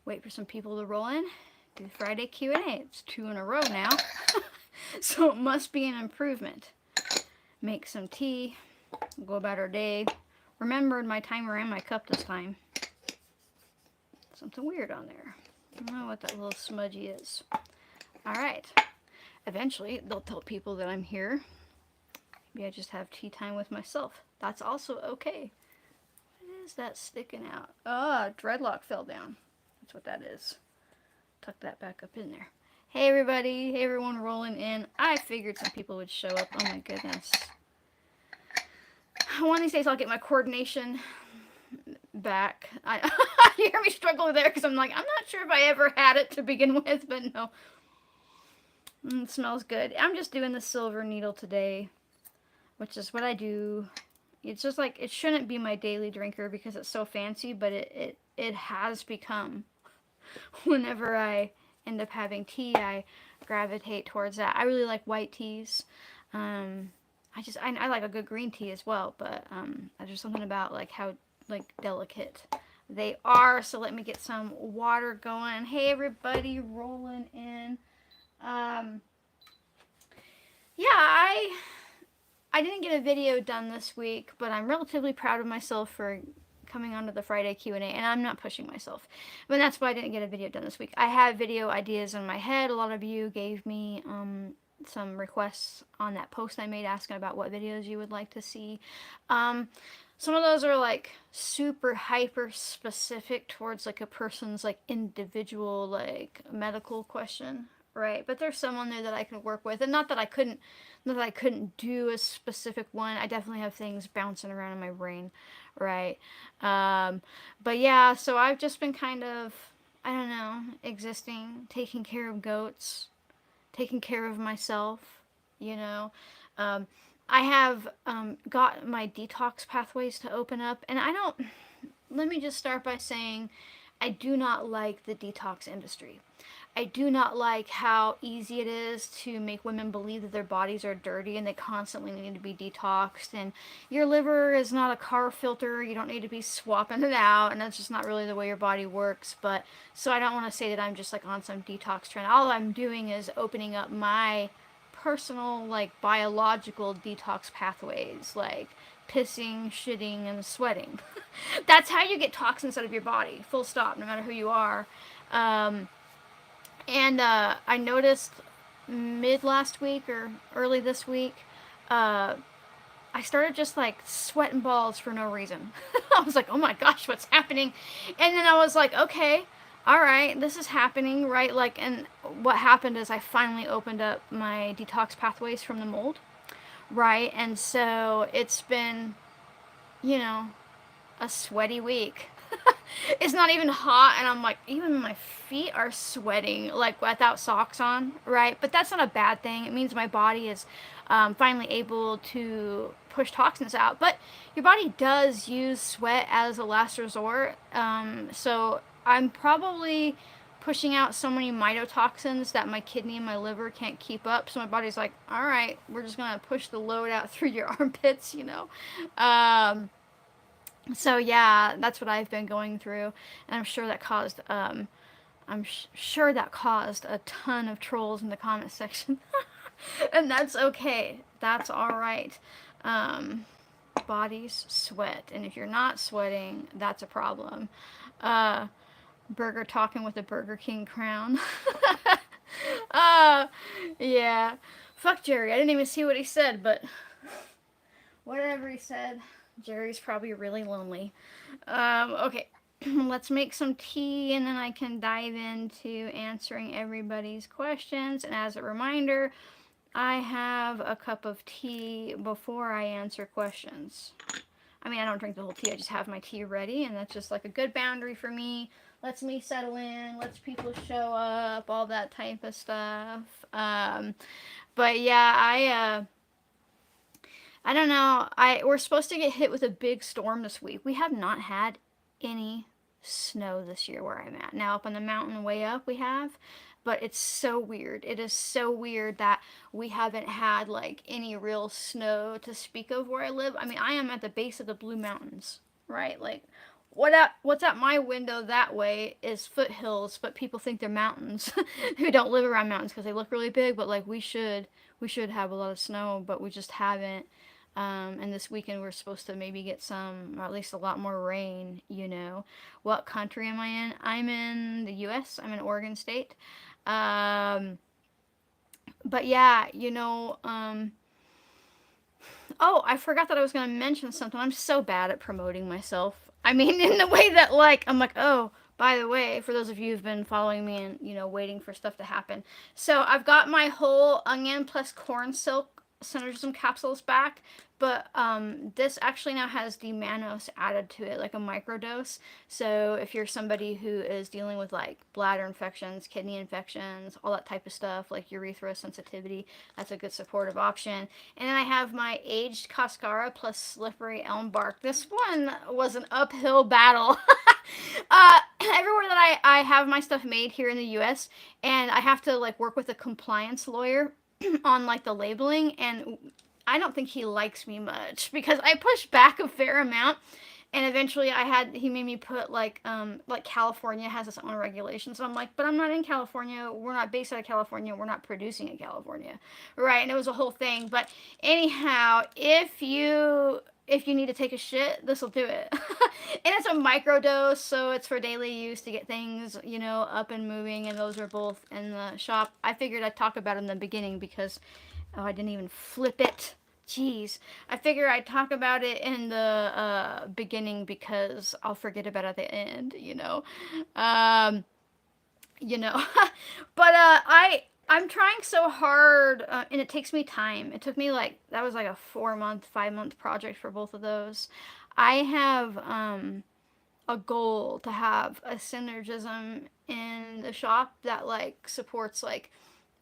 Wait for some people to roll in. Do Friday Q&A. It's 2 in a row now. So it must be an improvement. Make some tea. Go about our day. Remembered my timer and my cup this time. Something weird on there. I don't know what that little smudgy is. Alright. Eventually, they'll tell people that I'm here. Maybe I just have tea time with myself. That's also okay. What is that sticking out? Ah, dreadlock fell down. That's what that is. Tuck that back up in there. Hey everybody, hey everyone rolling in. I figured some people would show up. Oh my goodness. One of these days I'll get my coordination back. You hear me struggle there because I'm like, I'm not sure if I ever had it to begin with, but no. It smells good. I'm just doing the silver needle today, which is what I do. It's just like, it shouldn't be my daily drinker because it's so fancy, but it has become. Whenever I end up having tea, I gravitate towards that. I really like white teas. I like a good green tea as well, but there's something about like how like delicate they are. So let me get some water going. Hey everybody, rolling in. Yeah, I didn't get a video done this week, but I'm relatively proud of myself for coming onto the Friday Q&A, and I'm not pushing myself. But that's why I didn't get a video done this week. I have video ideas in my head. A lot of you gave me some requests on that post I made asking about what videos you would like to see. Some of those are like super hyper specific towards like a person's like individual like medical question, right? But there's someone there that I can work with, and not that I couldn't do a specific one. I definitely have things bouncing around in my brain, right? But yeah, so I've just been kind of, I don't know, existing, taking care of goats, taking care of myself, you know. I have got my detox pathways to open up, and let me just start by saying I do not like the detox industry. I do not like how easy it is to make women believe that their bodies are dirty and they constantly need to be detoxed. And your liver is not a car filter. You don't need to be swapping it out. And that's just not really the way your body works. But so I don't want to say that I'm just like on some detox trend. All I'm doing is opening up my personal, like biological detox pathways, like pissing, shitting, and sweating. That's how you get toxins out of your body, full stop, no matter who you are. And I noticed mid last week or early this week, I started just like sweating balls for no reason. I was like, oh my gosh, what's happening? And then I was like, okay, all right, this is happening, right? Like, and what happened is I finally opened up my detox pathways from the mold, right? And so it's been, you know, a sweaty week. It's not even hot, and I'm like, even my feet are sweating, like without socks on, right? But that's not a bad thing. It means my body is finally able to push toxins out. But your body does use sweat as a last resort. So I'm probably pushing out so many mycotoxins that my kidney and my liver can't keep up. So my body's like, all right, we're just going to push the load out through your armpits, you know? So yeah, that's what I've been going through, and I'm sure that caused sure that caused a ton of trolls in the comment section, and that's okay. That's all right. Bodies sweat, and if you're not sweating, that's a problem. Burger talking with a Burger King crown. uh, yeah. Fuck Jerry. I didn't even see what he said, but whatever he said. Jerry's probably really lonely. Okay, let's make some tea and then I can dive into answering everybody's questions. And as a reminder, I have a cup of tea before I answer questions. I mean, I don't drink the whole tea, I just have my tea ready, and that's just like a good boundary for me. Lets me settle in, lets people show up, all that type of stuff. But yeah, I don't know. We're supposed to get hit with a big storm this week. We have not had any snow this year where I'm at. Now up on the mountain way up we have, but it's so weird. It is so weird that we haven't had like any real snow to speak of where I live. I mean, I am at the base of the Blue Mountains, right? Like what's at my window that way is foothills, but people think they're mountains who don't live around mountains because they look really big. But like we should have a lot of snow, but we just haven't. And this weekend we're supposed to maybe get some, or at least a lot more rain. What country am I in? I'm in the U.S. I'm in Oregon State. Um, but yeah, oh, I forgot that I was going to mention something. I'm so bad at promoting myself. I mean, in the way that, like, I'm like, oh, by the way, for those of you who've been following me and, waiting for stuff to happen. So I've got my whole onion plus corn silk synergism capsules back, but this actually now has the mannose added to it, like a microdose. So if you're somebody who is dealing with like bladder infections, kidney infections, all that type of stuff, like urethra sensitivity, that's a good supportive option. And then I have my aged cascara plus slippery elm bark. This one was an uphill battle. Everywhere that I have my stuff made here in the US, and I have to like work with a compliance lawyer on like the labeling, and I don't think he likes me much because I pushed back a fair amount, and eventually he made me put like California has its own regulations. So I'm like, but I'm not in California. We're not based out of California. We're not producing in California, right? And it was a whole thing. But anyhow, if you need to take a shit, this will do it. And it's a micro dose, so it's for daily use to get things, up and moving. And those are both in the shop. I figured I'd talk about it in the beginning because, oh, I didn't even flip it. Jeez. I figure I'd talk about it in the beginning because I'll forget about it at the end. Um, you know. But I'm trying so hard, and it takes me time. It took me that was like a 4-month, 5-month project for both of those. I have a goal to have a synergism in the shop that like supports like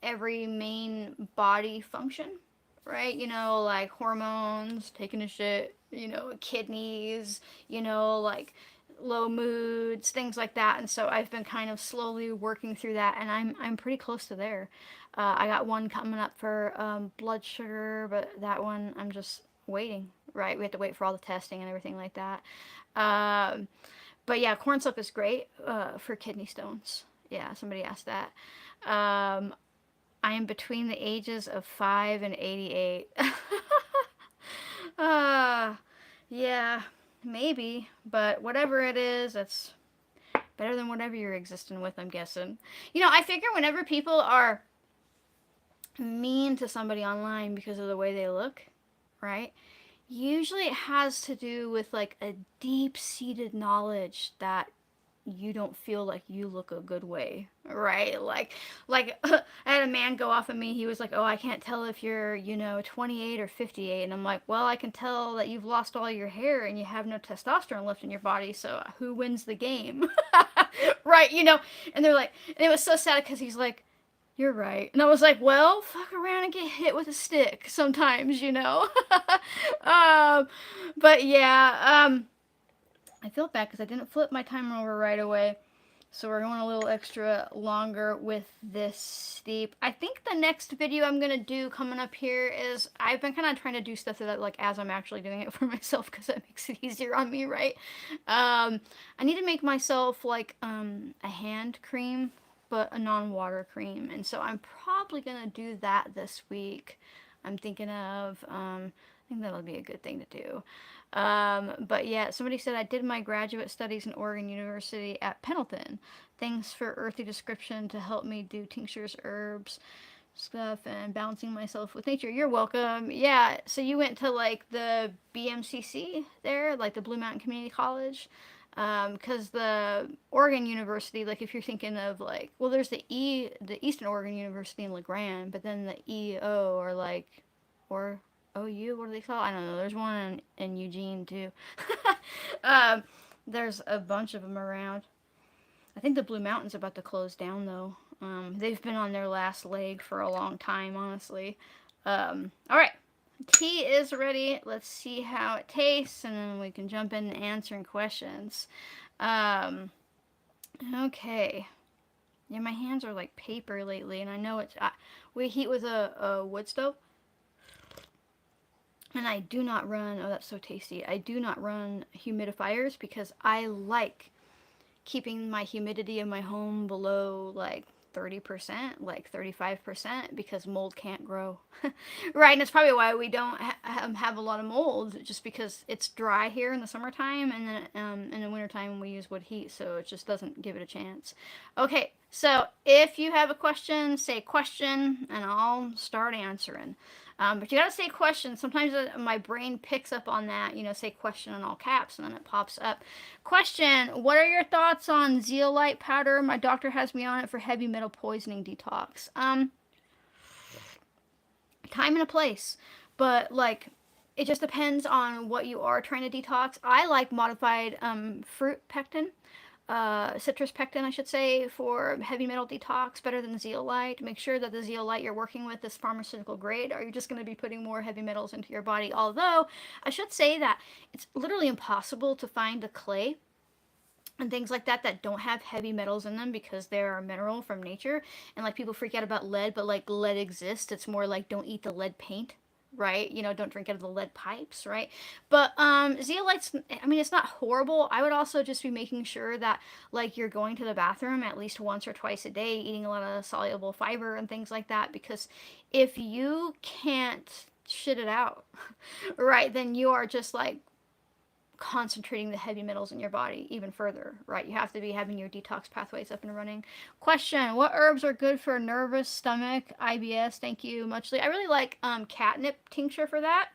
every main body function, right? Like hormones, taking a shit, kidneys, like low moods, things like that. And so I've been kind of slowly working through that, and I'm pretty close to there. I got one coming up for blood sugar, but that one I'm just waiting. Right, we have to wait for all the testing and everything like that. Um, but yeah, corn silk is great for kidney stones. Yeah, somebody asked that. Um, I am between the ages of 5 and 88. uh, yeah, maybe, but whatever it is, it's better than whatever you're existing with, I'm guessing. I figure whenever people are mean to somebody online because of the way they look, right? Usually it has to do with like a deep-seated knowledge that you don't feel like you look a good way, right? Like I had a man go off at me. He was like, "Oh, I can't tell if you're, 28 or 58." And I'm like, "Well, I can tell that you've lost all your hair and you have no testosterone left in your body. So who wins the game?" Right? And they're like, and it was so sad because he's like, "You're right." And I was like, well, fuck around and get hit with a stick sometimes. um, but yeah, I feel bad because I didn't flip my timer over right away. So we're going a little extra longer with this steep. I think the next video I'm going to do coming up here is, I've been kind of trying to do stuff that like as I'm actually doing it for myself because that makes it easier on me, right? I need to make myself like a hand cream, but a non-water cream. And so I'm probably going to do that this week. I'm thinking of, I think that'll be a good thing to do. But yeah, somebody said I did my graduate studies in Oregon University at Pendleton. Thanks for earthy description to help me do tinctures, herbs, stuff, and balancing myself with nature. You're welcome. Yeah, so you went to like the BMCC there, like the Blue Mountain Community College. Because the Oregon University, like if you're thinking of like, well, there's the Eastern Oregon University in La Grande, but then the EO or OU, what do they call it? I don't know. There's one in Eugene too. um, there's a bunch of them around. I think the Blue Mountain's about to close down though. They've been on their last leg for a long time, honestly. All right. Tea is ready. Let's see how it tastes, and then we can jump into answering questions. Okay. Yeah, my hands are like paper lately, and I know we heat with a wood stove. And I do not run, oh, that's so tasty. I do not run humidifiers because I like keeping my humidity in my home below like 30%, like 35%, because mold can't grow. Right, and it's probably why we don't have a lot of mold, just because it's dry here in the summertime, and then in the wintertime we use wood heat, so it just doesn't give it a chance. Okay, so if you have a question, say question, and I'll start answering. But you gotta say question. Sometimes my brain picks up on that, say question in all caps, and then it pops up. Question: what are your thoughts on zeolite powder? My doctor has me on it for heavy metal poisoning detox. Time and a place, but like it just depends on what you are trying to detox. I like modified fruit pectin, citrus pectin, I should say, for heavy metal detox, better than zeolite. Make sure that the zeolite you're working with is pharmaceutical grade, or you're just going to be putting more heavy metals into your body. Although, I should say that it's literally impossible to find a clay and things like that that don't have heavy metals in them because they're a mineral from nature. And like people freak out about lead, but like lead exists. It's more like don't eat the lead paint, right? Don't drink out of the lead pipes, right? But zeolites, I mean, it's not horrible. I would also just be making sure that like you're going to the bathroom at least once or twice a day, eating a lot of soluble fiber and things like that, because if you can't shit it out, right, then you are just like concentrating the heavy metals in your body even further, right? You have to be having your detox pathways up and running. Question: what herbs are good for nervous stomach, IBS? Thank you, Muchly. I really like catnip tincture for that,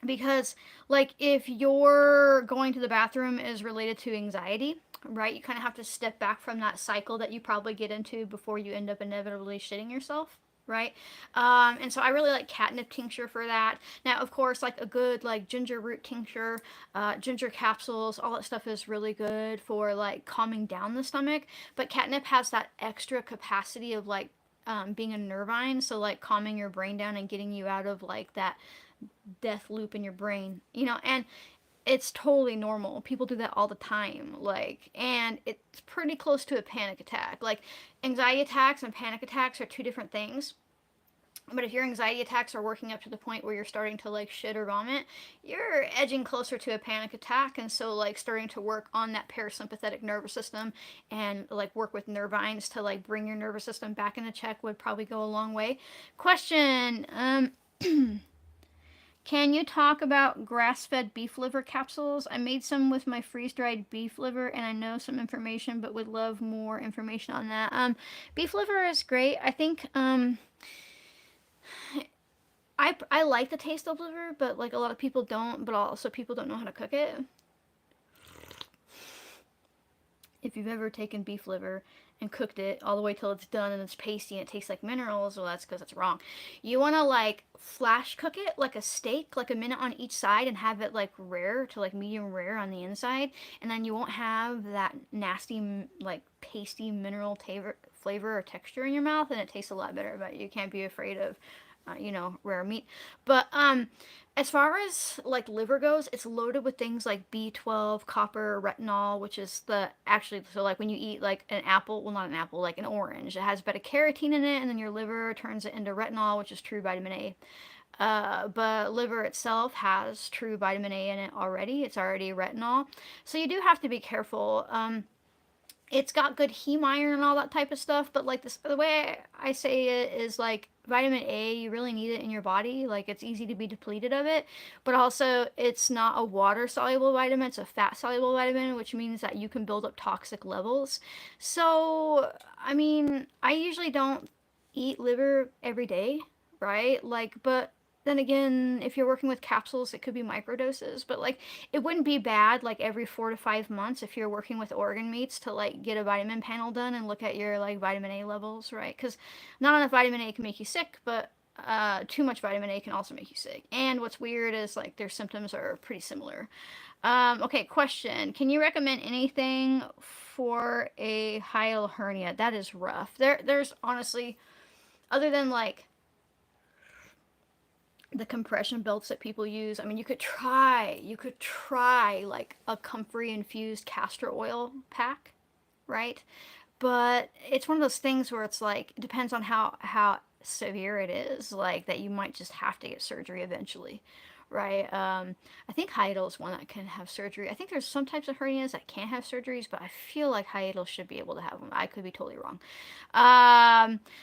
because like if you're going to the bathroom is related to anxiety, right? You kind of have to step back from that cycle that you probably get into before you end up inevitably shitting yourself, right? And so I really like catnip tincture for that. Now, of course, like a good like ginger root tincture, ginger capsules, all that stuff is really good for like calming down the stomach. But catnip has that extra capacity of like being a nervine, so like calming your brain down and getting you out of like that death loop in your brain, and it's totally normal. People do that all the time. Like, and it's pretty close to a panic attack. Like, anxiety attacks and panic attacks are two different things. But if your anxiety attacks are working up to the point where you're starting to like shit or vomit, you're edging closer to a panic attack. And so, like, starting to work on that parasympathetic nervous system and like work with nervines to like bring your nervous system back into check would probably go a long way. Question: can you talk about grass-fed beef liver capsules? I made some with my freeze-dried beef liver, and I know some information, but would love more information on that. Beef liver is great. I think I like the taste of liver, but like a lot of people don't. But also people don't know how to cook it. If you've ever taken beef liver and cooked it all the way till it's done and it's pasty and it tastes like minerals, well, that's because it's wrong. You want to like flash cook it like a steak, like a minute on each side, and have it like rare to like medium rare on the inside, and then you won't have that nasty like pasty mineral flavor or texture in your mouth, and it tastes a lot better. But you can't be afraid of rare meat. But as far as like liver goes, it's loaded with things like B12, copper, retinol, which is so like when you eat like an apple, well, not an apple, like an orange, it has beta carotene in it, and then your liver turns it into retinol, which is true vitamin A. But liver itself has true vitamin A in it already. It's already retinol. So you do have to be careful. It's got good heme iron and all that type of stuff, but like the way I say it is like vitamin A, you really need it in your body. Like it's easy to be depleted of it, but also it's not a water soluble vitamin, it's a fat soluble vitamin, which means that you can build up toxic levels. So, I mean, I usually don't eat liver every day, right? Like, but then again, if you're working with capsules, it could be microdoses, but like it wouldn't be bad like every 4 to 5 months if you're working with organ meats to like get a vitamin panel done and look at your like vitamin A levels, right? Because not enough vitamin A can make you sick, but too much vitamin A can also make you sick. And what's weird is like their symptoms are pretty similar. Okay, question: can you recommend anything for a hiatal hernia? That is rough. There's honestly, other than like the compression belts that people use. I mean, you could try like a comfrey infused castor oil pack, right? But it's one of those things where it's like it depends on how severe it is, like that you might just have to get surgery eventually, right? I think hiatal is one that can have surgery. I think there's some types of hernias that can't have surgeries, but I feel like hiatal should be able to have them. I could be totally wrong.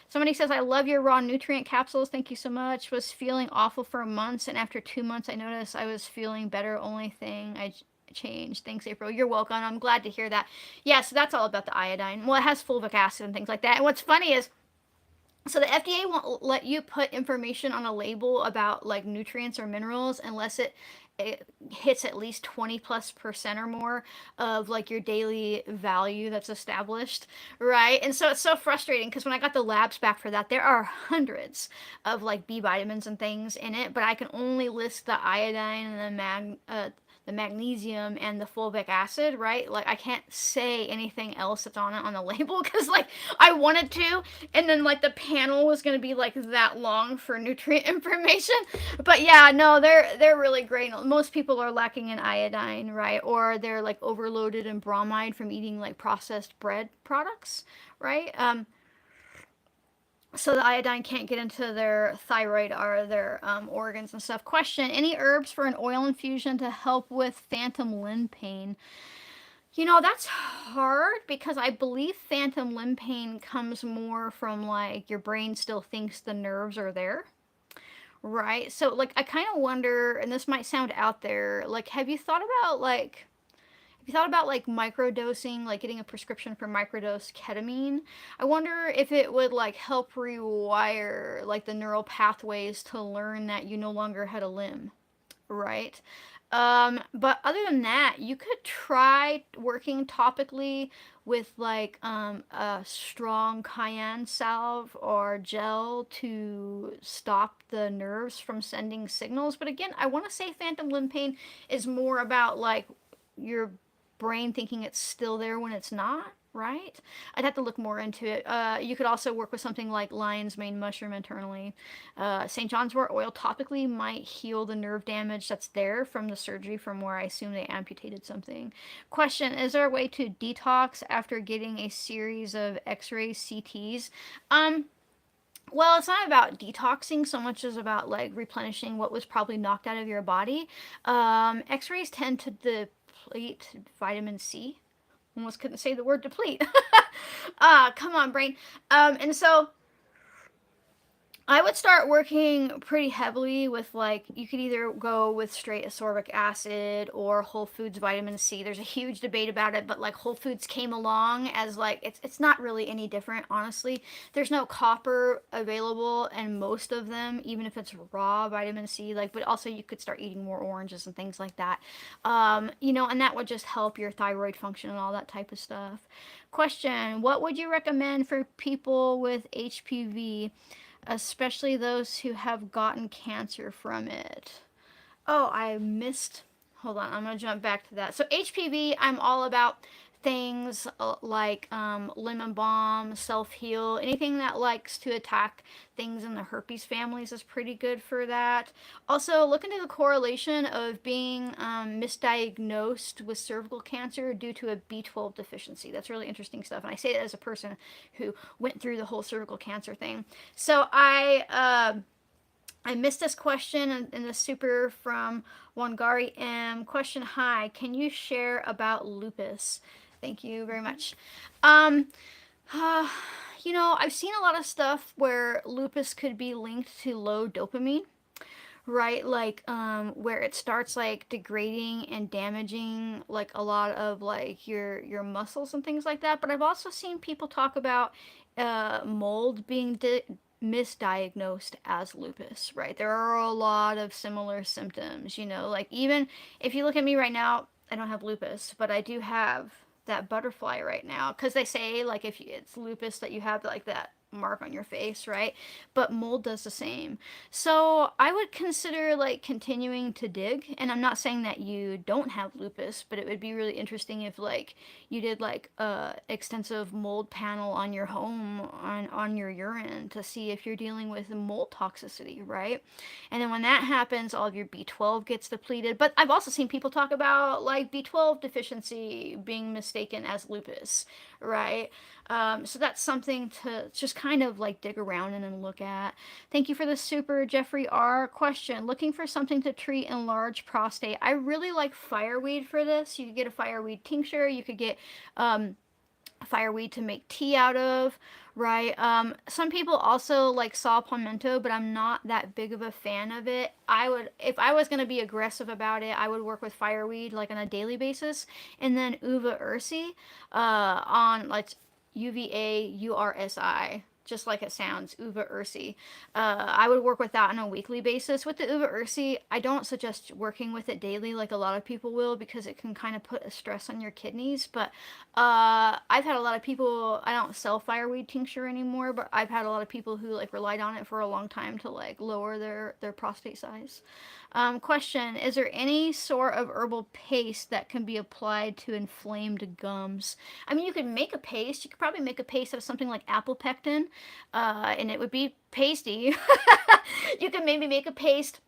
Somebody says, I love your raw nutrient capsules. Thank you so much. Was feeling awful for months, and after 2 months, I noticed I was feeling better. Only thing I changed. Thanks, April. You're welcome. I'm glad to hear that. Yeah, so that's all about the iodine. Well, it has fulvic acid and things like that. And what's funny is, so the FDA won't let you put information on a label about like nutrients or minerals unless it hits at least 20+% or more of like your daily value that's established, right? And so it's so frustrating because when I got the labs back for that, there are hundreds of like B vitamins and things in it, but I can only list the iodine and the magnesium and the fulvic acid, right? Like I can't say anything else that's on it on the label because like I wanted to, and then like the panel was gonna be like that long for nutrient information. But yeah, no, they're really great. Most people are lacking in iodine, right? Or they're like overloaded in bromide from eating like processed bread products, right? So the iodine can't get into their thyroid or their organs and stuff. Question: any herbs for an oil infusion to help with phantom limb pain? You know, that's hard because I believe phantom limb pain comes more from like your brain still thinks the nerves are there, right? So like I kind of wonder, and this might sound out there, like have you thought about like microdosing, like getting a prescription for microdose ketamine? I wonder if it would like help rewire like the neural pathways to learn that you no longer had a limb, right? But other than that, you could try working topically with like a strong cayenne salve or gel to stop the nerves from sending signals. But again, I want to say phantom limb pain is more about like your brain thinking it's still there when it's not, right? I'd have to look more into it. You could also work with something like lion's mane mushroom internally. St. John's wort oil topically might heal the nerve damage that's there from the surgery from where I assume they amputated something. Question: is there a way to detox after getting a series of x-rays, CTs? Well, it's not about detoxing so much as about like replenishing what was probably knocked out of your body. X-rays tend to deplete vitamin C. Almost couldn't say the word deplete. Come on, brain. And so I would start working pretty heavily with like you could either go with straight ascorbic acid or Whole Foods vitamin C. There's a huge debate about it, but like Whole Foods came along as like it's not really any different, honestly. There's no copper available in most of them, even if it's raw vitamin C. Like, but also you could start eating more oranges and things like that. And that would just help your thyroid function and all that type of stuff. Question: what would you recommend for people with HPV? Especially those who have gotten cancer from it. Oh, I missed. Hold on, I'm gonna jump back to that. So HPV, I'm all about things like lemon balm, self heal, anything that likes to attack things in the herpes families is pretty good for that. Also, look into the correlation of being misdiagnosed with cervical cancer due to a B12 deficiency. That's really interesting stuff, and I say that as a person who went through the whole cervical cancer thing. So I missed this question in the super from Wangari M. Question: hi, can you share about lupus? Thank you very much. Um, uh, I've seen a lot of stuff where lupus could be linked to low dopamine, right? Like, where it starts like degrading and damaging like a lot of like your muscles and things like that. But I've also seen people talk about mold being misdiagnosed as lupus, right? There are a lot of similar symptoms, like even if you look at me right now, I don't have lupus, but I do have that butterfly right now because they say like if it's lupus that you have like that mark on your face, right? But mold does the same. So I would consider like continuing to dig. And I'm not saying that you don't have lupus, but it would be really interesting if like you did like a extensive mold panel on your home on your urine to see if you're dealing with mold toxicity, right? And then when that happens, all of your B12 gets depleted. But I've also seen people talk about like B12 deficiency being mistaken as lupus, right? So that's something to just kind of like dig around in and look at. Thank you for the super, Jeffrey R. Question: looking for something to treat enlarged prostate. I really like fireweed for this. You could get a fireweed tincture. You could get fireweed to make tea out of, right? Some people also like saw palmetto, but I'm not that big of a fan of it. If I was going to be aggressive about it, I would work with fireweed like on a daily basis, and then uva ursi, on like UVAURSI, just like it sounds, uva ursi. I would work with that on a weekly basis. With the uva ursi, I don't suggest working with it daily like a lot of people will, because it can kind of put a stress on your kidneys. But I've had a lot of people, I don't sell fireweed tincture anymore, but I've had a lot of people who like relied on it for a long time to like lower their prostate size. Question: is there any sort of herbal paste that can be applied to inflamed gums? I mean, you could make a paste. You could probably make a paste of something like apple pectin, and it would be pasty. You could maybe make a paste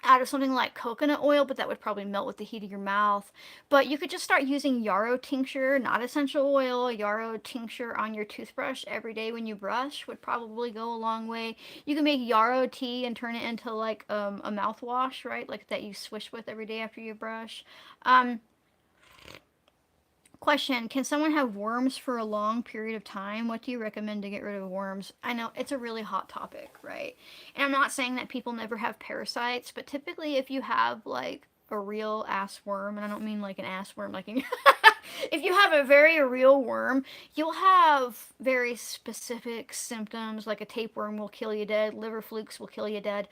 out of something like coconut oil, but that would probably melt with the heat of your mouth. But you could just start using yarrow tincture, not essential oil, yarrow tincture on your toothbrush every day when you brush would probably go a long way. You can make yarrow tea and turn it into like a mouthwash, right? Like that you swish with every day after you brush. Question: can someone have worms for a long period of time? What do you recommend to get rid of worms? I know it's a really hot topic, right? And I'm not saying that people never have parasites, but typically if you have like a real ass worm, and I don't mean like an ass worm, like if you have a very real worm, you'll have very specific symptoms, like a tapeworm will kill you dead, liver flukes will kill you dead.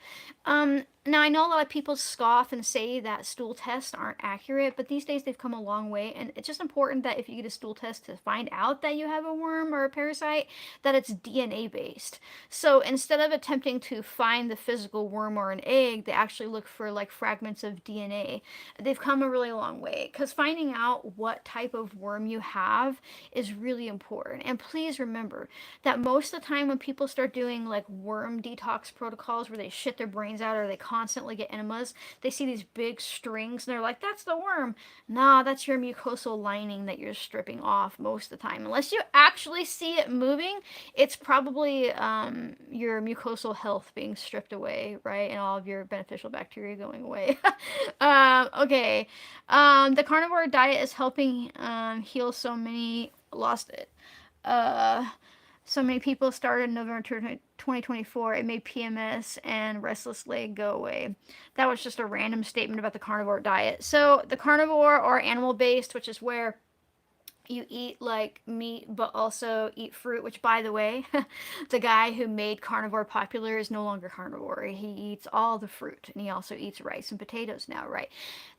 Now, I know a lot of people scoff and say that stool tests aren't accurate, but these days they've come a long way, and it's just important that if you get a stool test to find out that you have a worm or a parasite, that it's DNA based. So instead of attempting to find the physical worm or an egg, they actually look for like fragments of DNA. They've come a really long way, because finding out what type of worm you have is really important. And please remember that most of the time when people start doing like worm detox protocols where they shit their brains out or they constantly get enemas, they see these big strings and they're like, that's the worm. Nah, that's your mucosal lining that you're stripping off most of the time. Unless you actually see it moving, it's probably your mucosal health being stripped away, right? And all of your beneficial bacteria going away. Okay. The carnivore diet is helping heal so many, lost it. So many people started in November 2024. It made PMS and restless leg go away. That was just a random statement about the carnivore diet. So the carnivore or animal based, which is where you eat like meat but also eat fruit, which by the way, the guy who made carnivore popular is no longer carnivore. He eats all the fruit, and he also eats rice and potatoes now, right?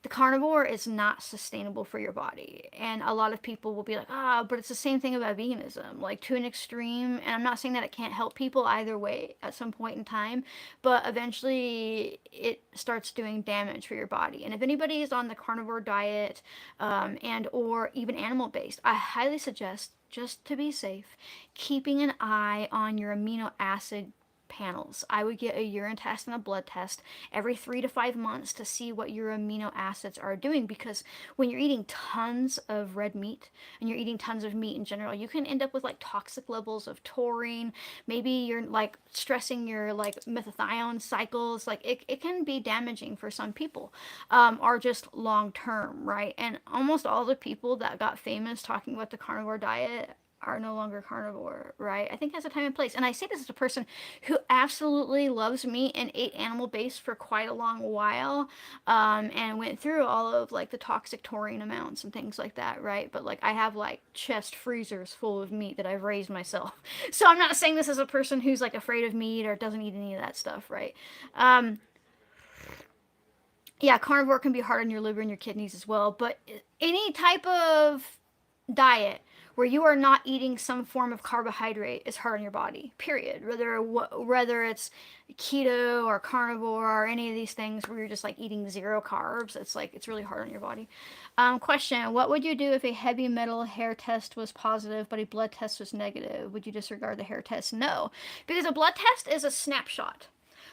The carnivore is not sustainable for your body, and a lot of people will be like, but it's the same thing about veganism, like to an extreme. And I'm not saying that it can't help people either way at some point in time, but eventually it starts doing damage for your body. And if anybody is on the carnivore diet, and or even animal based, I highly suggest, just to be safe, keeping an eye on your amino acid panels. I would get a urine test and a blood test every 3 to 5 months to see what your amino acids are doing, because when you're eating tons of red meat and you're eating tons of meat in general, you can end up with like toxic levels of taurine. Maybe you're like stressing your like glutathione cycles. Like it can be damaging for some people, or just long term, right? And almost all the people that got famous talking about the carnivore diet are no longer carnivore, right? I think that's a time and place. And I say this as a person who absolutely loves meat and ate animal based for quite a long while, and went through all of like the toxic taurine amounts and things like that, right? But like I have like chest freezers full of meat that I've raised myself. So I'm not saying this as a person who's like afraid of meat or doesn't eat any of that stuff, right? Yeah, carnivore can be hard on your liver and your kidneys as well, but any type of diet where you are not eating some form of carbohydrate is hard on your body, period. Whether it's keto or carnivore or any of these things where you're just like eating zero carbs, it's really hard on your body. Question: what would you do if a heavy metal hair test was positive but a blood test was negative? Would you disregard the hair test? No, because a blood test is a snapshot.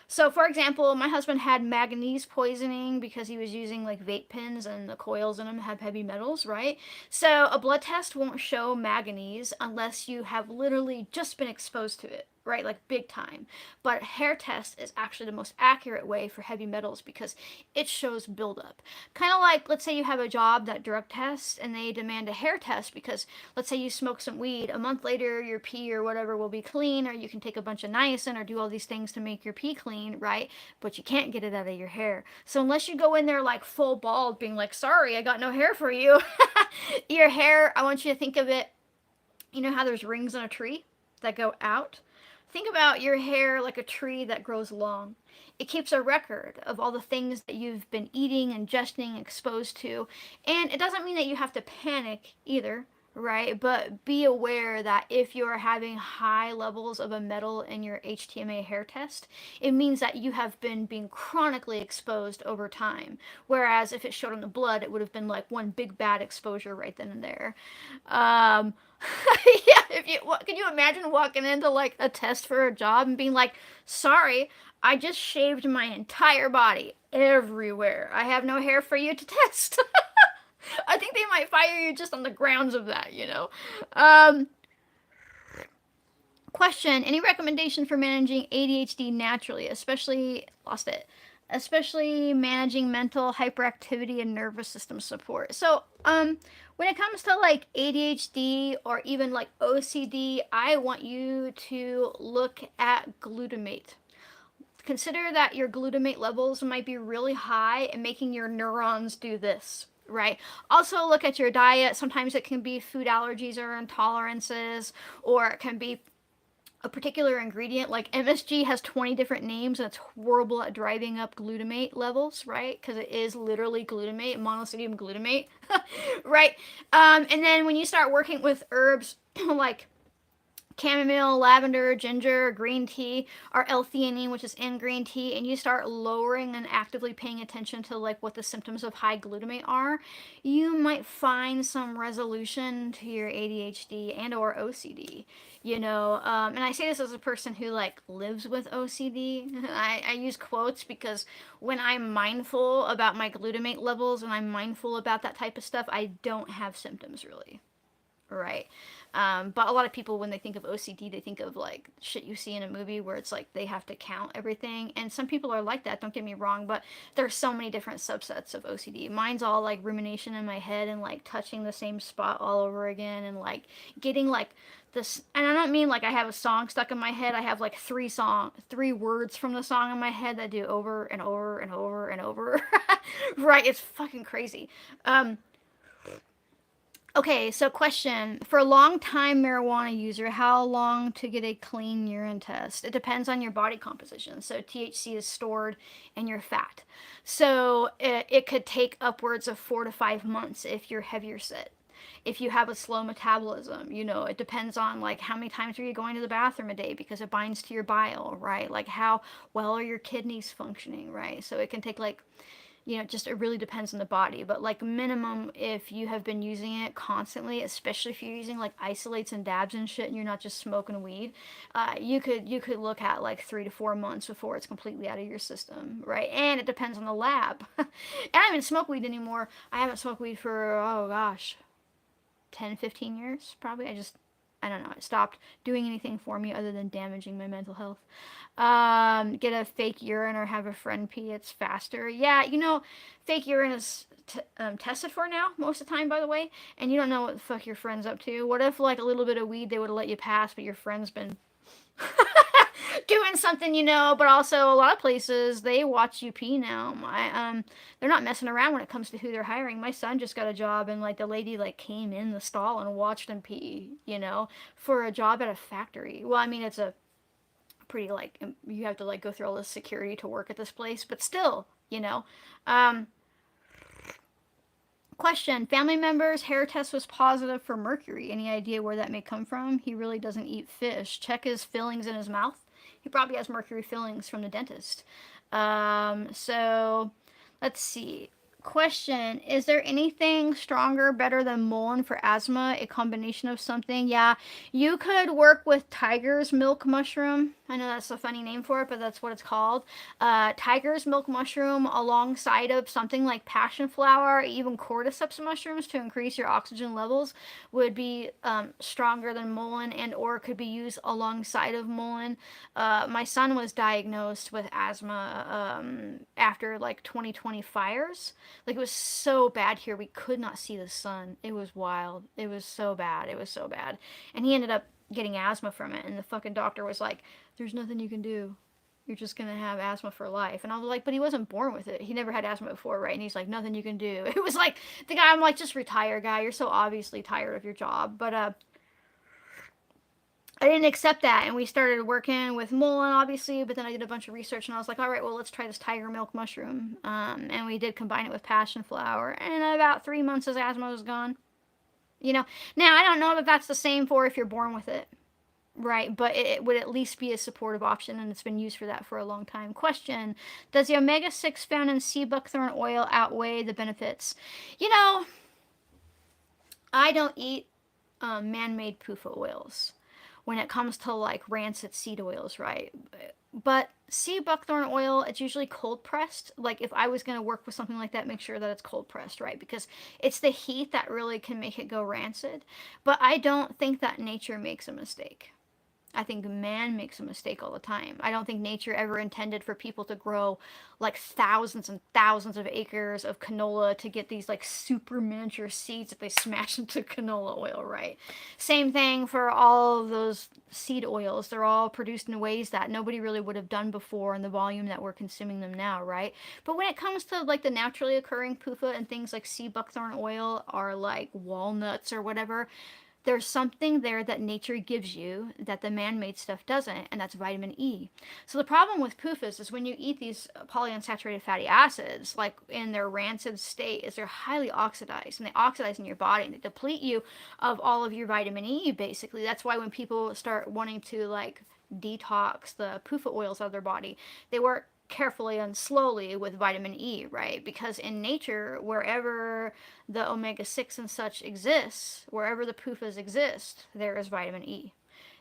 So, for example, my husband had manganese poisoning because he was using like vape pens and the coils in them have heavy metals, right? So, a blood test won't show manganese unless you have literally just been exposed to it, right? Like big time. But hair test is actually the most accurate way for heavy metals because it shows buildup. Kind of like, let's say you have a job that drug tests and they demand a hair test because let's say you smoke some weed. A month later, your pee or whatever will be clean, or you can take a bunch of niacin or do all these things to make your pee clean, right? But you can't get it out of your hair. So unless you go in there like full bald, being like, sorry, I got no hair for you, your hair, I want you to think of it, you know how there's rings on a tree that go out? Think about your hair like a tree that grows long. It keeps a record of all the things that you've been eating, ingesting, exposed to. And it doesn't mean that you have to panic either, right? But be aware that if you're having high levels of a metal in your HTMA hair test, it means that you have been being chronically exposed over time. Whereas if it showed on the blood, it would have been like one big bad exposure right then and there. Um, yeah, if you can you imagine walking into like a test for a job and being like, "Sorry, I just shaved my entire body everywhere. I have no hair for you to test." I think they might fire you just on the grounds of that, you know. Um, Question: any recommendation for managing ADHD naturally, especially lost it, especially managing mental hyperactivity and nervous system support? So, when it comes to like ADHD or even like OCD, I want you to look at glutamate. Consider that your glutamate levels might be really high and making your neurons do this, right? Also, look at your diet. Sometimes it can be food allergies or intolerances, or it can be a particular ingredient. Like MSG has 20 different names and it's horrible at driving up glutamate levels, right? Because it is literally glutamate, monosodium glutamate, right? And then when you start working with herbs like chamomile, lavender, ginger, green tea, or L-theanine, which is in green tea, and you start lowering and actively paying attention to like what the symptoms of high glutamate are, you might find some resolution to your ADHD and or OCD. You know, and I say this as a person who like lives with OCD. I use quotes because when I'm mindful about my glutamate levels and I'm mindful about that type of stuff, I don't have symptoms really. Right. But a lot of people, when they think of OCD, they think of like shit you see in a movie where it's like they have to count everything. And some people are like that, don't get me wrong, but there's so many different subsets of OCD. Mine's all like rumination in my head and like touching the same spot all over again and like getting like this. And I don't mean like I have a song stuck in my head. I have like three words from the song in my head that do over and over and over and over. Right. It's fucking crazy. Okay, so question. For a long time marijuana user, how long to get a clean urine test? It depends on your body composition. So THC is stored in your fat. So it could take upwards of 4 to 5 months if you're heavier set. If you have a slow metabolism, you know, it depends on like how many times are you going to the bathroom a day because it binds to your bile, right? Like how well are your kidneys functioning, right? So it can take like just it really depends on the body. But like minimum, if you have been using it constantly, especially if you're using like isolates and dabs and shit, and you're not just smoking weed, you could look at like 3 to 4 months before it's completely out of your system, right? And it depends on the lab. And I haven't smoked weed anymore. I haven't smoked weed for oh gosh, 10, 15 years probably. I don't know. It stopped doing anything for me other than damaging my mental health. Get a fake urine or have a friend pee. It's faster. Yeah, fake urine is tested for now most of the time, by the way. And you don't know what the fuck your friend's up to. What if like a little bit of weed they would have let you pass, but your friend's been doing something, but also a lot of places they watch you pee now. They're not messing around when it comes to who they're hiring. My son just got a job and like the lady like came in the stall and watched him pee, for a job at a factory. Well, I mean it's a pretty like you have to like go through all this security to work at this place, but still. Um Question: family member's hair test was positive for mercury. Any idea where that may come from? He really doesn't eat fish. Check his fillings in his mouth. He probably has mercury fillings from the dentist. So let's see. Question: is there anything stronger, better than Mullein for asthma? A combination of something? Yeah, you could work with tiger's milk mushroom. I know that's a funny name for it, but that's what it's called. Tiger's milk mushroom, alongside of something like passion flower, even cordyceps mushrooms to increase your oxygen levels, would be stronger than mullein, and or could be used alongside of mullein. My son was diagnosed with asthma after like 2020 fires. Like, it was so bad here, we could not see the sun. It was wild. It was so bad. It was so bad, and he ended up getting asthma from it, and the fucking doctor was like, there's nothing you can do. You're just gonna have asthma for life. And I was like, but he wasn't born with it. He never had asthma before, right? And he's like, nothing you can do. It was like the guy. I'm like, just retire, guy. You're so obviously tired of your job. But I didn't accept that, and we started working with mullein, obviously. But then I did a bunch of research, and I was like, all right, well, let's try this tiger milk mushroom. And we did combine it with passion flower, and in about 3 months, his asthma was gone. You know. Now I don't know that that's the same for if you're born with it. Right, but it would at least be a supportive option, and it's been used for that for a long time. Question: does the omega-6 found in sea buckthorn oil outweigh the benefits? You know, I don't eat man-made PUFA oils when it comes to like rancid seed oils, right? But sea buckthorn oil, it's usually cold pressed. Like, if I was going to work with something like that, make sure that it's cold pressed, right? Because it's the heat that really can make it go rancid. But I don't think that nature makes a mistake. I think man makes a mistake all the time. I don't think nature ever intended for people to grow like thousands and thousands of acres of canola to get these like super miniature seeds that they smash into canola oil, right? Same thing for all of those seed oils. They're all produced in ways that nobody really would have done before in the volume that we're consuming them now, right? But when it comes to like the naturally occurring PUFA and things like sea buckthorn oil or like walnuts or whatever, there's something there that nature gives you that the man-made stuff doesn't, and that's vitamin E. So the problem with PUFAs is when you eat these polyunsaturated fatty acids, like in their rancid state, is they're highly oxidized, and they oxidize in your body, and they deplete you of all of your vitamin E, basically. That's why when people start wanting to, like, detox the PUFA oils out of their body, they work carefully and slowly with vitamin E, right? Because in nature, wherever the omega-6 and such exists, wherever the PUFAs exist, there is vitamin E.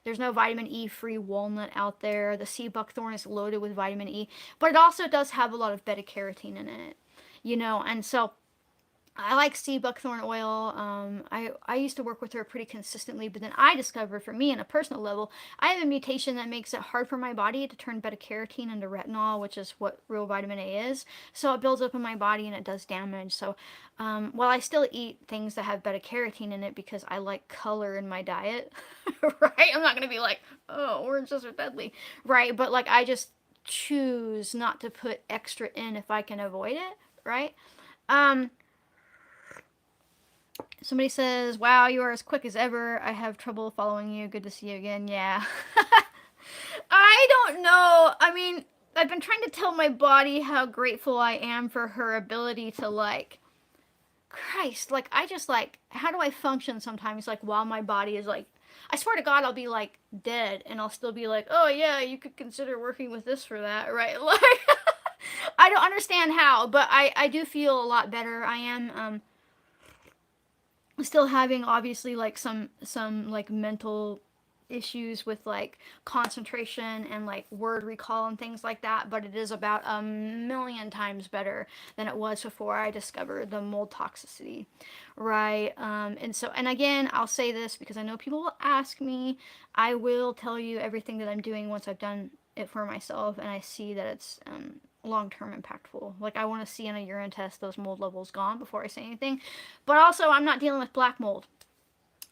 There's no vitamin E free walnut out there. The sea buckthorn is loaded with vitamin E, but it also does have a lot of beta carotene in it, and so I like sea buckthorn oil. I used to work with her pretty consistently, but then I discovered, for me on a personal level, I have a mutation that makes it hard for my body to turn beta carotene into retinol, which is what real vitamin A is. So it builds up in my body and it does damage. So while I still eat things that have beta carotene in it because I like color in my diet, right? I'm not gonna be like, oh, oranges are deadly, right? But like, I just choose not to put extra in if I can avoid it, right? Um, Somebody says, wow, you are as quick as ever. I have trouble following you. Good to see you again. Yeah. I don't know. I mean, I've been trying to tell my body how grateful I am for her ability to, like, Christ, like, I just, like, how do I function sometimes, like, while my body is, like, I swear to God, I'll be, like, dead, and I'll still be like, oh, yeah, you could consider working with this for that, right? Like, I don't understand how, but I do feel a lot better. I am, still having obviously like some like mental issues with like concentration and like word recall and things like that, but it is about a million times better than it was before I discovered the mold toxicity, right? And again, I'll say this because I know people will ask me. I will tell you everything that I'm doing once I've done it for myself and I see that it's long term impactful. Like, I want to see in a urine test those mold levels gone before I say anything. But also, I'm not dealing with black mold.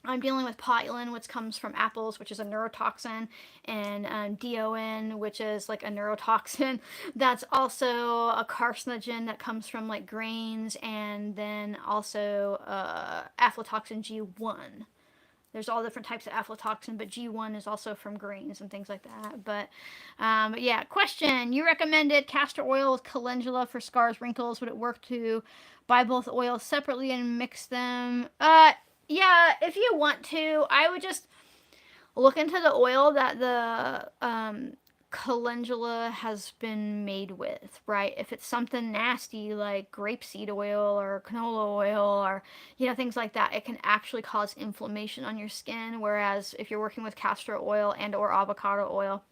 I'm dealing with potulin, which comes from apples, which is a neurotoxin, and DON, which is like a neurotoxin. That's also a carcinogen that comes from like grains, and then also aflatoxin G1. There's all different types of aflatoxin, but G1 is also from grains and things like that. But yeah, question. You recommended castor oil with calendula for scars, wrinkles. Would it work to buy both oils separately and mix them? Yeah, if you want to. I would just look into the oil that the calendula has been made with, right? If it's something nasty like grapeseed oil or canola oil or, things like that, it can actually cause inflammation on your skin. Whereas if you're working with castor oil and or avocado oil,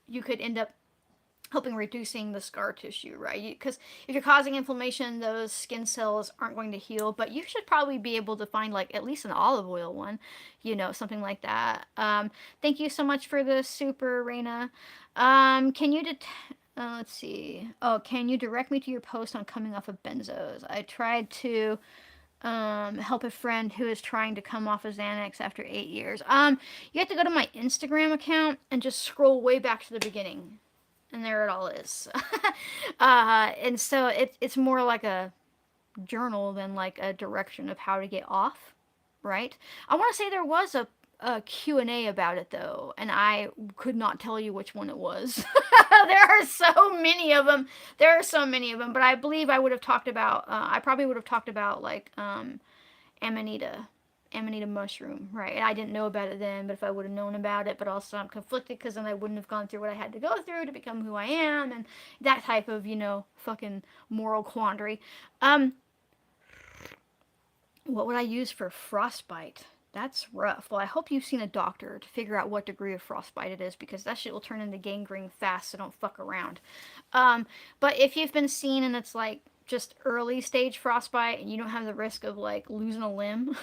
you could end up helping reducing the scar tissue, right? Because if you're causing inflammation, those skin cells aren't going to heal. But you should probably be able to find like at least an olive oil one, something like that. Thank you so much for the super, Reina. Can you let's see. Oh, can you direct me to your post on coming off of benzos? I tried to help a friend who is trying to come off of Xanax after 8 years. You have to go to my Instagram account and just scroll way back to the beginning, and there it all is. And so it's more like a journal than like a direction of how to get off, right? I want to say there was a Q&A about it though, and I could not tell you which one it was. There are so many of them. There are so many of them, but I believe I would have talked about, I probably would have talked about like Amanita. Amanita mushroom, right? And I didn't know about it then, but if I would have known about it, but also I'm conflicted because then I wouldn't have gone through what I had to go through to become who I am, and that type of, fucking moral quandary. What would I use for frostbite? That's rough. Well, I hope you've seen a doctor to figure out what degree of frostbite it is, because that shit will turn into gangrene fast, so don't fuck around. But if you've been seen and it's like just early stage frostbite and you don't have the risk of like losing a limb,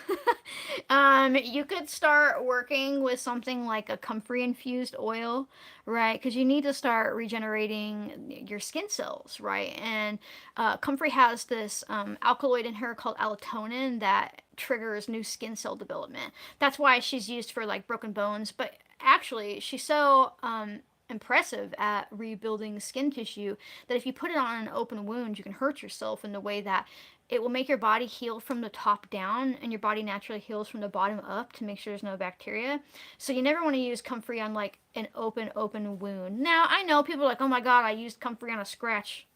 you could start working with something like a comfrey infused oil, right? Because you need to start regenerating your skin cells, right? And comfrey has this alkaloid in her called allotonin that triggers new skin cell development. That's why she's used for like broken bones, but actually she's so impressive at rebuilding skin tissue that if you put it on an open wound, you can hurt yourself in the way that it will make your body heal from the top down, and your body naturally heals from the bottom up to make sure there's no bacteria. So you never want to use comfrey on like an open wound. Now I know people are like, oh my god, I used comfrey on a scratch.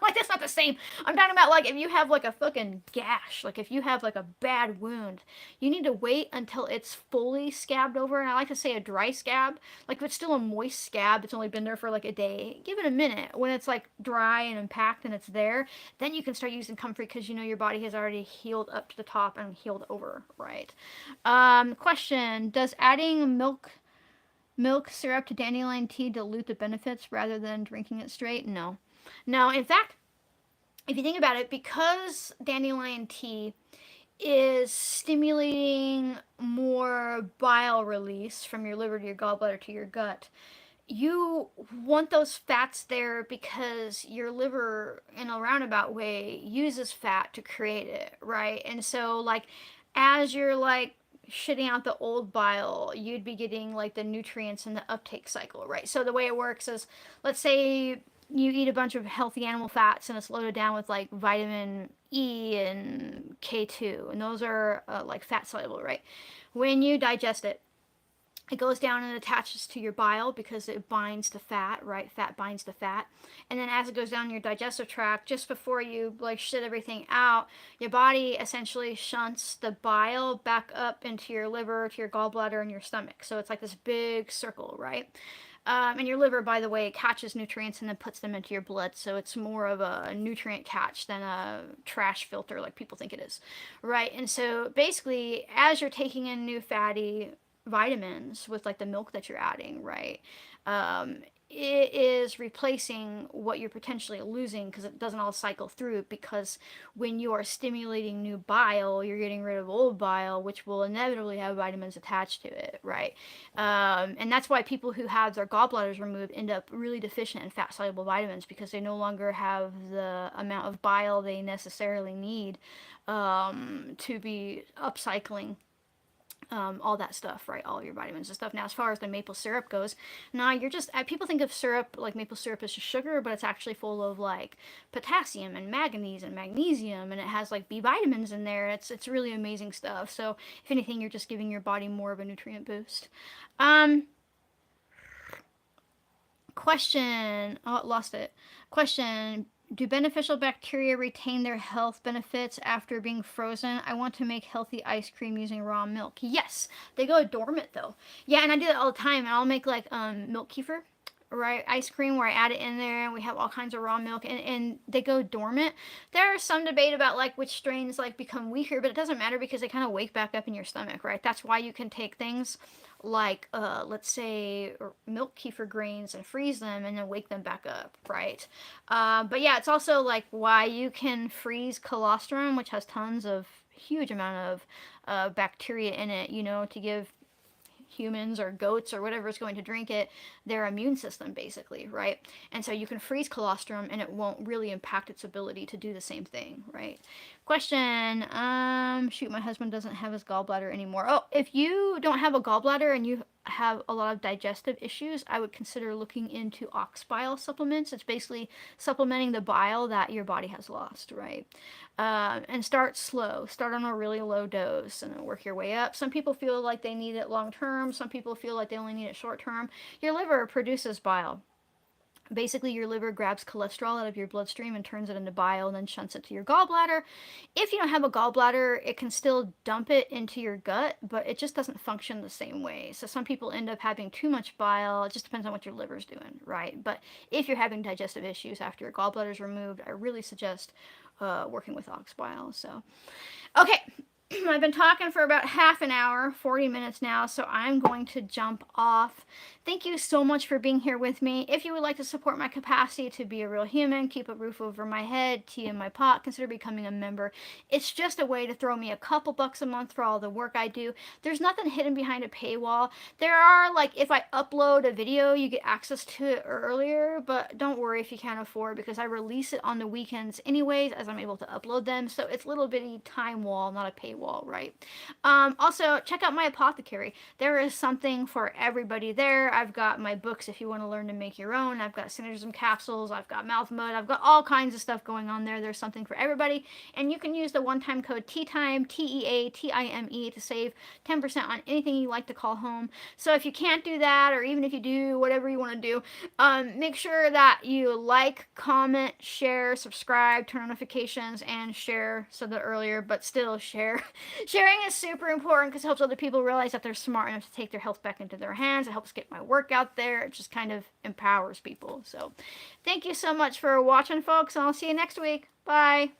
Like, that's not the same. I'm talking about like if you have like a fucking gash, like if you have like a bad wound, you need to wait until it's fully scabbed over. And I like to say a dry scab. Like if it's still a moist scab, it's only been there for like a day, give it a minute. When it's like dry and impacted and it's there, then you can start using comfrey, because your body has already healed up to the top and healed over, right? Question: does adding milk syrup to dandelion tea dilute the benefits rather than drinking it straight? No. Now, in fact, if you think about it, because dandelion tea is stimulating more bile release from your liver to your gallbladder to your gut, you want those fats there because your liver, in a roundabout way, uses fat to create it, right? And so, like, as you're like shitting out the old bile, you'd be getting like the nutrients in the uptake cycle, right? So the way it works is, let's say you eat a bunch of healthy animal fats and it's loaded down with like vitamin E and K2, and those are like fat soluble, right? When you digest it, it goes down and attaches to your bile because it binds to fat, right? Fat binds to fat. And then as it goes down your digestive tract, just before you like shit everything out, your body essentially shunts the bile back up into your liver, to your gallbladder, and your stomach. So it's like this big circle, right? And your liver, by the way, catches nutrients and then puts them into your blood. So it's more of a nutrient catch than a trash filter like people think it is, right? And so basically, as you're taking in new fatty vitamins with like the milk that you're adding, right? It is replacing what you're potentially losing because it doesn't all cycle through. Because when you are stimulating new bile, you're getting rid of old bile, which will inevitably have vitamins attached to it, right? And that's why people who have their gallbladders removed end up really deficient in fat soluble vitamins, because they no longer have the amount of bile they necessarily need to be upcycling all that stuff, right? All your vitamins and stuff. Now, as far as the maple syrup goes, now you're just, people think of syrup, like maple syrup is just sugar, but it's actually full of like potassium and manganese and magnesium, and it has like B vitamins in there. It's really amazing stuff. So if anything, you're just giving your body more of a nutrient boost. Question, oh, lost it. Question: do beneficial bacteria retain their health benefits after being frozen? I want to make healthy ice cream using raw milk. Yes, they go dormant though. Yeah, and I do that all the time. And I'll make like milk kefir, right? Ice cream where I add it in there and we have all kinds of raw milk and they go dormant. There is some debate about like which strains like become weaker, but it doesn't matter because they kind of wake back up in your stomach, right? That's why you can take things like let's say milk kefir grains and freeze them and then wake them back up, right? But yeah, it's also like why you can freeze colostrum, which has tons of huge amount of bacteria in it, you know, to give humans or goats or whatever is going to drink it their immune system basically, right? And so you can freeze colostrum and it won't really impact its ability to do the same thing, right? Question, shoot, my husband doesn't have his gallbladder anymore. Oh, if you don't have a gallbladder and you have a lot of digestive issues, I would consider looking into ox bile supplements. It's basically supplementing the bile that your body has lost, right? And start slow. Start on a really low dose and then work your way up. Some people feel like they need it long term. Some people feel like they only need it short term. Your liver produces bile. Basically, your liver grabs cholesterol out of your bloodstream and turns it into bile and then shunts it to your gallbladder. If you don't have a gallbladder, it can still dump it into your gut, but it just doesn't function the same way. So some people end up having too much bile. It just depends on what your liver's doing, right? But if you're having digestive issues after your gallbladder's removed, I really suggest working with ox bile. So, okay. I've been talking for about half an hour, 40 minutes now, so I'm going to jump off. Thank you so much for being here with me. If you would like to support my capacity to be a real human, keep a roof over my head, tea in my pot, consider becoming a member. It's just a way to throw me a couple bucks a month for all the work I do. There's nothing hidden behind a paywall. There are, like, if I upload a video, you get access to it earlier, but don't worry if you can't afford because I release it on the weekends anyways as I'm able to upload them. So it's a little bitty time wall, not a paywall, right? Also, check out my apothecary. There is something for everybody there. I've got my books if you want to learn to make your own. I've got synergism capsules. I've got mouth mud. I've got all kinds of stuff going on there. There's something for everybody. And you can use the one-time code TEATIME, TEATIME, to save 10% on anything you like to call home. So if you can't do that, or even if you do, whatever you want to do, make sure that you like, comment, share, subscribe, turn on notifications, and share. Said that earlier, but still share. Sharing is super important because it helps other people realize that they're smart enough to take their health back into their hands. It helps get my work out there. It just kind of empowers people. So thank you so much for watching, folks, and I'll see you next week. Bye.